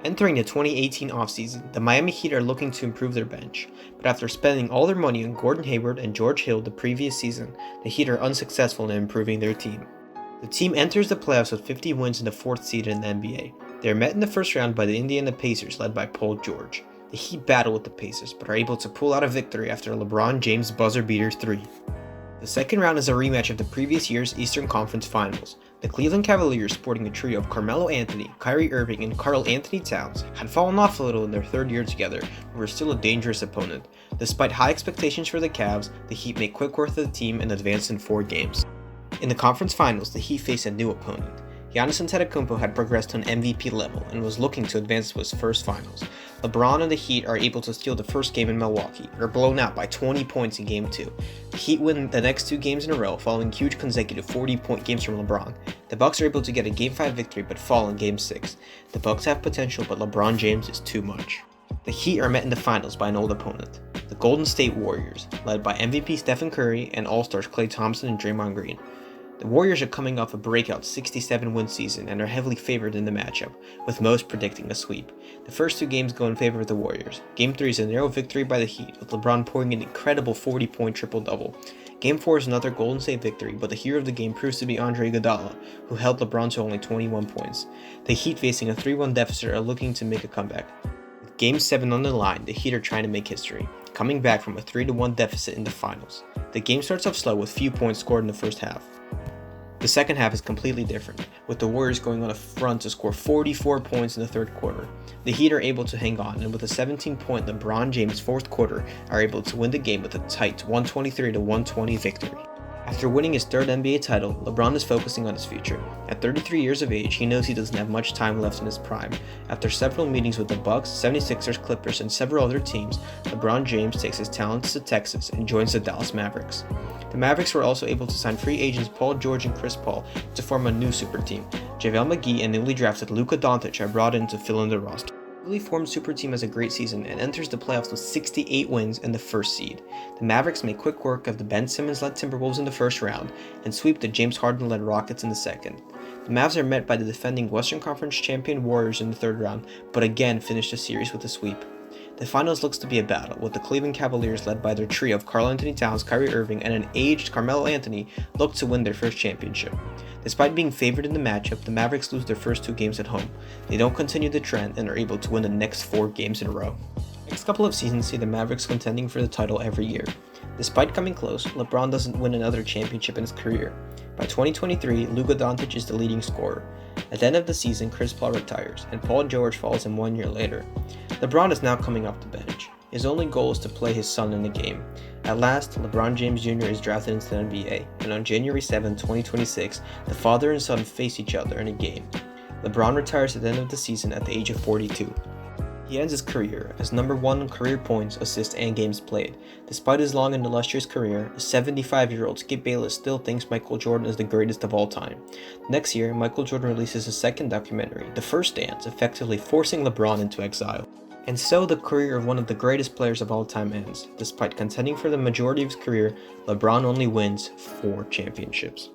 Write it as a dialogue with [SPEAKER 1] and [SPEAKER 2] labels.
[SPEAKER 1] Entering the 2018 offseason, the Miami Heat are looking to improve their bench, but after spending all their money on Gordon Hayward and George Hill the previous season, the Heat are unsuccessful in improving their team. The team enters the playoffs with 50 wins and the 4th seed in the NBA. They are met in the first round by the Indiana Pacers led by Paul George. The Heat battle with the Pacers, but are able to pull out a victory after LeBron James buzzer beater 3. The second round is a rematch of the previous year's Eastern Conference Finals. The Cleveland Cavaliers, sporting a trio of Carmelo Anthony, Kyrie Irving, and Karl Anthony Towns, had fallen off a little in their third year together, but were still a dangerous opponent. Despite high expectations for the Cavs, the Heat made quick work of the team and advanced in 4 games. In the conference finals, the Heat faced a new opponent. Giannis Antetokounmpo had progressed to an MVP level and was looking to advance to his first finals. LeBron and the Heat are able to steal the first game in Milwaukee, but are blown out by 20 points in Game 2. The Heat win the next 2 games in a row, following huge consecutive 40-point games from LeBron. The Bucks are able to get a Game 5 victory but fall in Game 6. The Bucks have potential, but LeBron James is too much. The Heat are met in the finals by an old opponent, the Golden State Warriors, led by MVP Stephen Curry and All-Stars Klay Thompson and Draymond Green. The Warriors are coming off a breakout 67-win season and are heavily favored in the matchup, with most predicting a sweep. The first 2 games go in favor of the Warriors. Game 3 is a narrow victory by the Heat, with LeBron pouring an incredible 40-point triple-double. Game 4 is another Golden State victory, but the hero of the game proves to be Andre Iguodala, who held LeBron to only 21 points. The Heat, facing a 3-1 deficit, are looking to make a comeback. With Game 7 on the line, the Heat are trying to make history, coming back from a 3-1 deficit in the finals. The game starts off slow with few points scored in the first half. The second half is completely different, with the Warriors going on a front to score 44 points in the third quarter. The Heat are able to hang on, and with a 17-point LeBron James fourth quarter, are able to win the game with a tight 123-120 victory. After winning his 3rd NBA title, LeBron is focusing on his future. At 33 years of age, he knows he doesn't have much time left in his prime. After several meetings with the Bucks, 76ers, Clippers, and several other teams, LeBron James takes his talents to Texas and joins the Dallas Mavericks. The Mavericks were also able to sign free agents Paul George and Chris Paul to form a new super team. JaVale McGee and newly drafted Luka Doncic are brought in to fill in the roster. The newly formed super team has a great season and enters the playoffs with 68 wins and the 1st seed. The Mavericks make quick work of the Ben Simmons-led Timberwolves in the first round and sweep the James Harden-led Rockets in the second. The Mavs are met by the defending Western Conference champion Warriors in the third round, but again finish the series with a sweep. The finals looks to be a battle, with the Cleveland Cavaliers led by their trio of Karl Anthony Towns, Kyrie Irving, and an aged Carmelo Anthony look to win their first championship. Despite being favored in the matchup, the Mavericks lose their first 2 games at home. They don't continue the trend and are able to win the next 4 games in a row. The next couple of seasons see the Mavericks contending for the title every year. Despite coming close, LeBron doesn't win another championship in his career. By 2023, Luka Doncic is the leading scorer. At the end of the season, Chris Paul retires, and Paul George follows him 1 year later. LeBron is now coming off the bench. His only goal is to play his son in the game. At last, LeBron James Jr. is drafted into the NBA, and on January 7, 2026, the father and son face each other in a game. LeBron retires at the end of the season at the age of 42. He ends his career as number 1 in career points, assists, and games played. Despite his long and illustrious career, the 75-year-old Skip Bayless still thinks Michael Jordan is the greatest of all time. Next year, Michael Jordan releases his second documentary, The First Dance, effectively forcing LeBron into exile. And so the career of one of the greatest players of all time ends. Despite contending for the majority of his career, LeBron only wins 4 championships.